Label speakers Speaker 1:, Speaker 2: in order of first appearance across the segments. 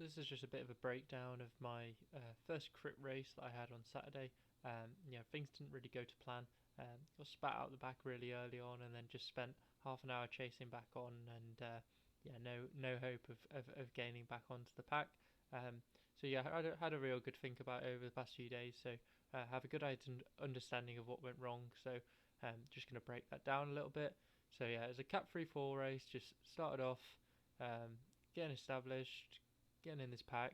Speaker 1: this is just a bit of a breakdown of my first crit race that I had on Saturday. Things didn't really go to plan. Got spat out the back really early on, and then just spent half an hour chasing back on, and no hope of gaining back onto the pack. I had a real good think about it over the past few days. So have a good understanding of what went wrong. So just going to break that down a little bit. So yeah, it was a Cap 3-4 race. Just started off getting established, getting in this pack.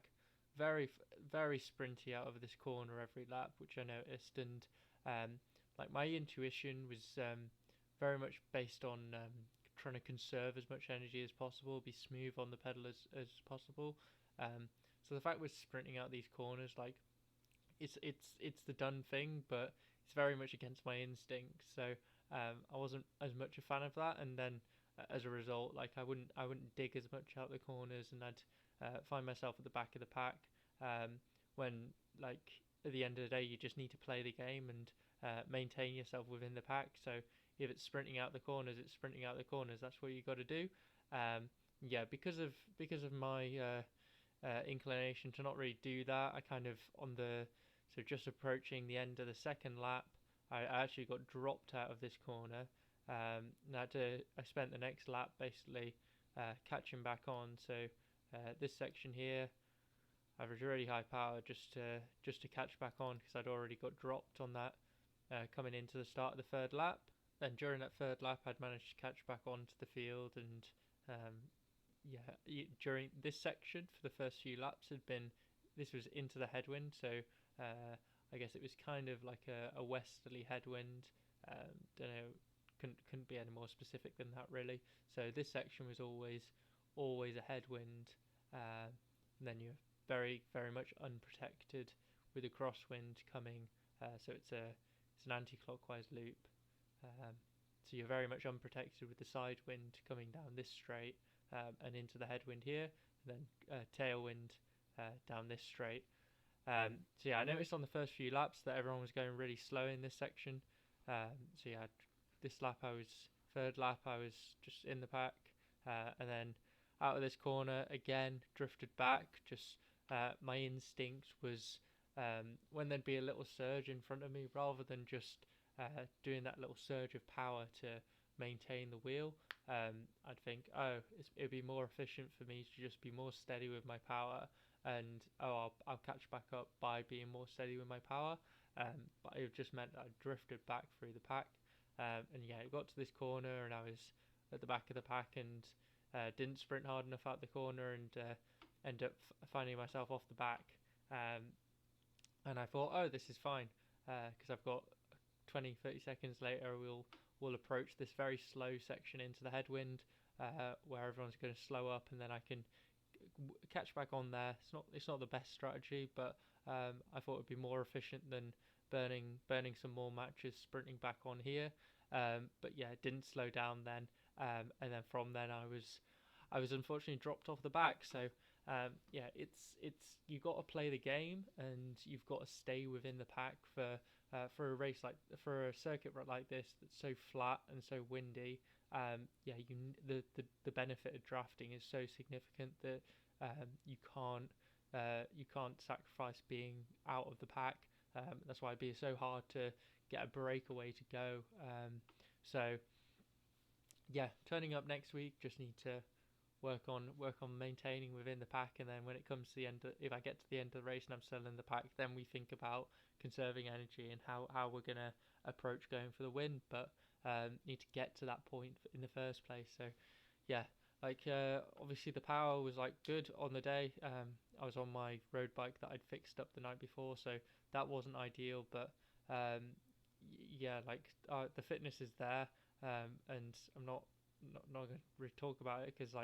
Speaker 1: Very sprinty out of this corner every lap, which I noticed, and my intuition was very much based on trying to conserve as much energy as possible, be smooth on the pedal as possible. So the fact we're sprinting out these corners, like it's the done thing, but it's very much against my instincts. So I wasn't as much a fan of that, and then as a result, like I wouldn't dig as much out the corners, and I'd find myself at the back of the pack. When like at the end of the day, you just need to play the game and maintain yourself within the pack. So if it's sprinting out the corners, it's sprinting out the corners. That's what you got to do. Because of my inclination to not really do that, I kind of just approaching the end of the second lap, I actually got dropped out of this corner. I spent the next lap basically catching back on. So this section here, I was really high power just to catch back on, because I'd already got dropped on that coming into the start of the third lap. And during that third lap, I'd managed to catch back onto the field, and during this section for the first few laps this was into the headwind, so I guess it was kind of like a westerly headwind. Don't know, couldn't be any more specific than that really. So this section was always a headwind, and then you're very much unprotected with a crosswind coming. So it's an anti-clockwise loop. So you're very much unprotected with the side wind coming down this straight and into the headwind here, and then tailwind down this straight. I noticed on the first few laps that everyone was going really slow in this section. This lap third lap I was just in the pack, and then out of this corner again drifted back. Just my instinct was when there'd be a little surge in front of me, rather than just doing that little surge of power to maintain the wheel, I'd think, it'd be more efficient for me to just be more steady with my power, and I'll catch back up by being more steady with my power. But it just meant that I drifted back through the pack, it got to this corner and I was at the back of the pack, and didn't sprint hard enough out the corner, and ended up finding myself off the back. And I thought, this is fine, because I've got 20-30 seconds later we'll approach this very slow section into the headwind, where everyone's going to slow up, and then I can catch back on there. It's not the best strategy, but I thought it would be more efficient than burning some more matches sprinting back on here. It didn't slow down then, and then from then I was unfortunately dropped off the back. So it's you got to play the game, and you've got to stay within the pack for a race for a circuit like this that's so flat and so windy. The benefit of drafting is so significant that you can't sacrifice being out of the pack. That's why it'd be so hard to get a breakaway to go. Turning up next week, just need to work on maintaining within the pack, and then when it comes to the end, if I get to the end of the race and I'm still in the pack, then we think about conserving energy and how we're gonna approach going for the win. But need to get to that point in the first place. So obviously the power was good on the day. I was on my road bike that I'd fixed up the night before, so that wasn't ideal, but the fitness is there, and I'm not going to really talk about it, because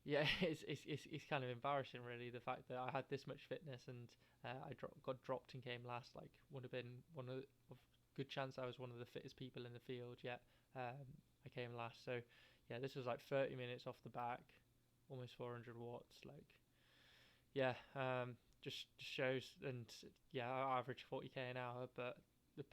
Speaker 1: it's kind of embarrassing really, the fact that I had this much fitness and I got dropped and came last. Would have been good chance I was one of the fittest people in the field, yet I came last. So this was 30 minutes off the back, almost 400 watts. Just shows. And I averaged 40k an hour, but the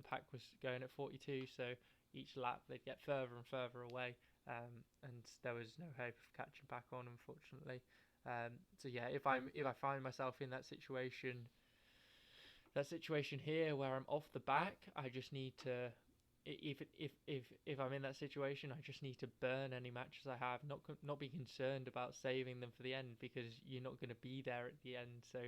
Speaker 1: pack was going at 42, so each lap they'd get further and further away, and there was no hope of catching back on, unfortunately. So yeah, if I find myself in that situation here where I'm off the back, I just need to, if I'm in that situation, I just need to burn any matches I have, not be concerned about saving them for the end, because you're not going to be there at the end. So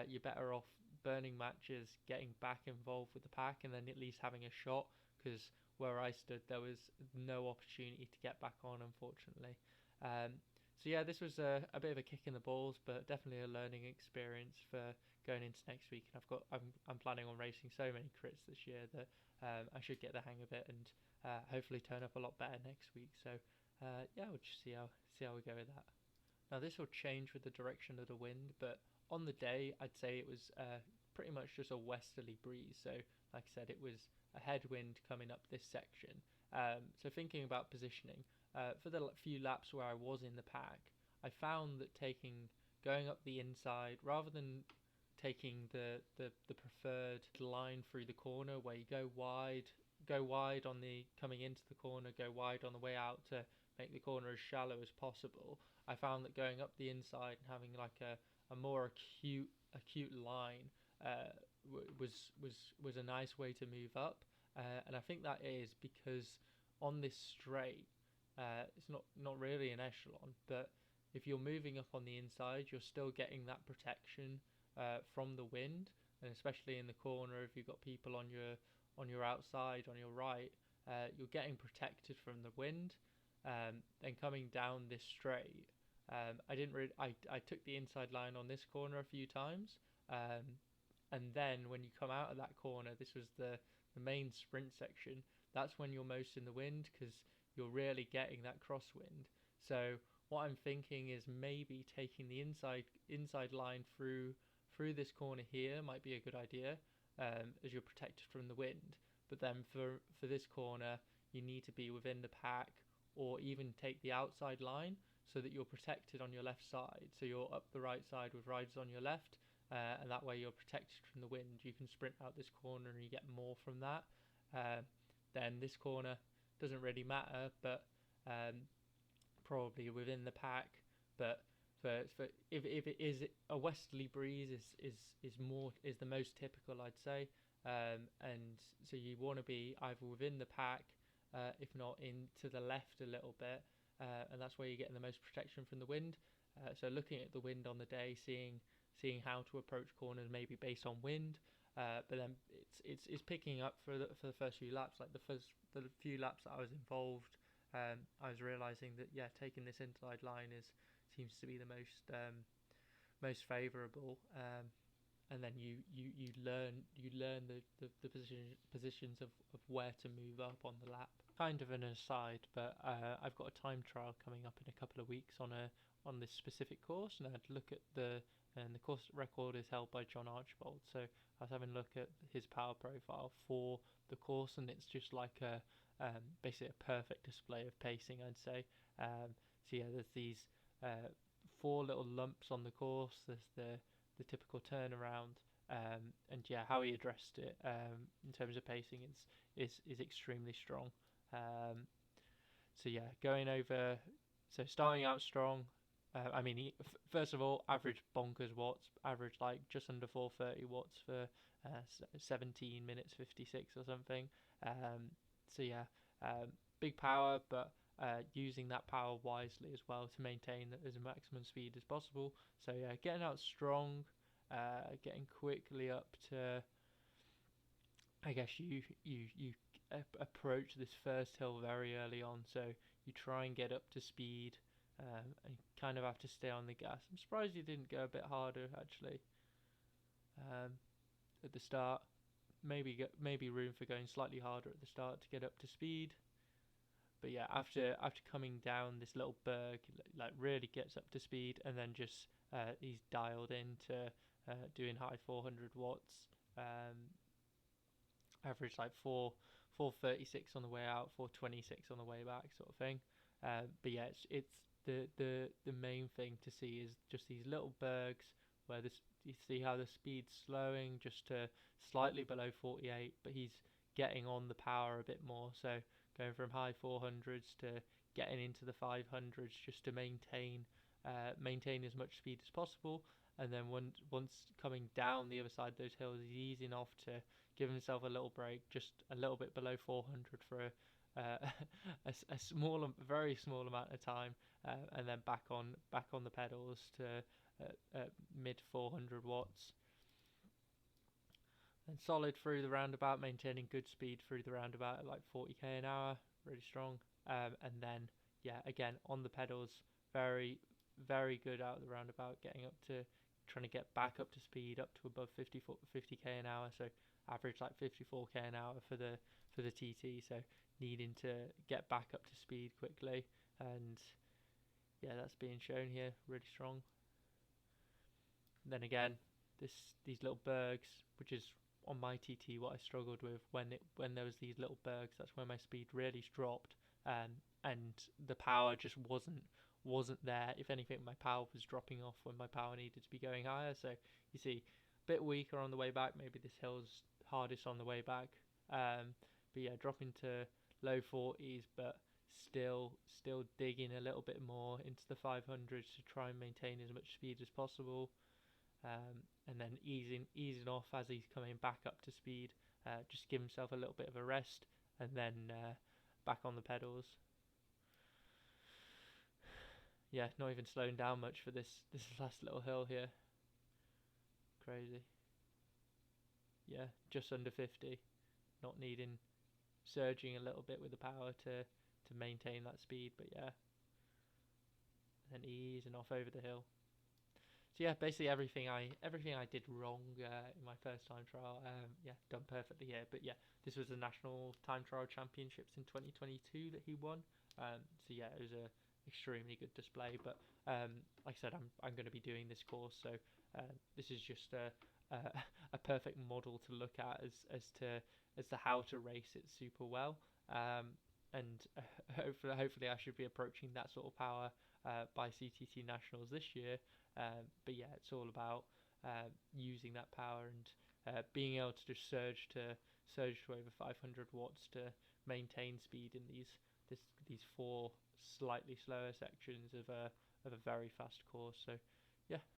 Speaker 1: you're better off burning matches, getting back involved with the pack, and then at least having a shot, because where I stood there was no opportunity to get back on, unfortunately. So yeah, this was a bit of a kick in the balls, but definitely a learning experience for going into next week. And I'm planning on racing so many crits this year that I should get the hang of it, and hopefully turn up a lot better next week. So yeah, we'll just see how we go with that. Now this will change with the direction of the wind, but on the day I'd say it was pretty much just a westerly breeze. So like I said, it was a headwind coming up this section. So thinking about positioning, for the few laps where I was in the pack, I found that going up the inside rather than taking the preferred line through the corner where you go wide on the coming into the corner, go wide on the way out to make the corner as shallow as possible. I found that going up the inside and having like a more acute line was a nice way to move up, and I think that is because on this straight, it's not really an echelon, but if you're moving up on the inside, you're still getting that protection from the wind, and especially in the corner, if you've got people on your outside, on your right, you're getting protected from the wind. Then coming down this straight, I took the inside line on this corner a few times, and then when you come out of that corner, this was the main sprint section. That's when you're most in the wind, because you're really getting that crosswind. So what I'm thinking is maybe taking the inside line through this corner here might be a good idea, as you're protected from the wind. But then for this corner, you need to be within the pack, or even take the outside line so that you're protected on your left side. So you're up the right side with riders on your left, and that way you're protected from the wind. You can sprint out this corner and you get more from that. Then this corner doesn't really matter, but probably within the pack. But if it is a westerly breeze is the most typical, I'd say, and so you want to be either within the pack, if not in to the left a little bit, and that's where you're getting the most protection from the wind. So looking at the wind on the day, seeing how to approach corners, maybe based on wind. But then it's picking up for the first few laps. Like the few laps that I was involved, I was realizing that taking this inside line seems to be the most favourable. And then you learn the positions of where to move up on the lap. Kind of an aside, but I've got a time trial coming up in a couple of weeks on this specific course, and I had to look at the course record is held by John Archibald. So I was having a look at his power profile for the course, and it's just like basically a perfect display of pacing, I'd say. So yeah, there's these 4 little lumps on the course. There's the typical turnaround, and how he addressed it in terms of pacing is extremely strong. So yeah, going over, so starting out strong. He first of all averaged bonkers watts, averaged like just under 430 watts for 17 minutes 56 or something. Big power, but using that power wisely as well to maintain as maximum speed as possible. So yeah, getting out strong, getting quickly up to, I guess you approach this first hill very early on, so you try and get up to speed, and kind of have to stay on the gas. I'm surprised you didn't go a bit harder actually at the start. Maybe room for going slightly harder at the start to get up to speed. But yeah, after coming down this little berg, like really gets up to speed, and then just he's dialed into doing high 400 watts. Average like 436 on the way out, 426 on the way back, sort of thing. But yeah, it's the main thing to see is just these little bergs where you see how the speed's slowing just to slightly below 48, but he's getting on the power a bit more. So going from high 400s to getting into the 500s just to maintain maintain as much speed as possible. And then once coming down the other side of those hills, he's easing off to give himself a little break, just a little bit below 400 for a small, very small amount of time, and then back on the pedals to mid 400 watts. And solid through the roundabout, maintaining good speed through the roundabout at like 40k an hour, really strong. And then again on the pedals, very very good out of the roundabout, getting up to trying to get back up to speed, up to above 50k an hour. So average like 54k an hour for the TT. So needing to get back up to speed quickly, and that's being shown here, really strong. And then again, these little bergs, which is on my TT what I struggled with when there was these little bergs. That's where my speed really dropped, and the power just wasn't there. If anything, my power was dropping off when my power needed to be going higher. So you see, a bit weaker on the way back. Maybe this hill's hardest on the way back. But yeah, dropping to low 40s, but still digging a little bit more into the 500s to try and maintain as much speed as possible. And then easing off as he's coming back up to speed. Just give himself a little bit of a rest, and then back on the pedals. Yeah, not even slowing down much for this last little hill here. Crazy. Yeah, just under 50. Not needing, surging a little bit with the power to maintain that speed, but yeah. And then easing off over the hill. So yeah, basically everything I did wrong in my first time trial, done perfectly here. But yeah, this was the National Time Trial Championships in 2022 that he won. So yeah, it was a extremely good display. But like I said, I'm going to be doing this course, so this is just a perfect model to look at as to how to race it super well. And hopefully I should be approaching that sort of power by CTT Nationals this year. But yeah, it's all about using that power and being able to just surge to over 500 watts to maintain speed in these four slightly slower sections of a very fast course. So yeah,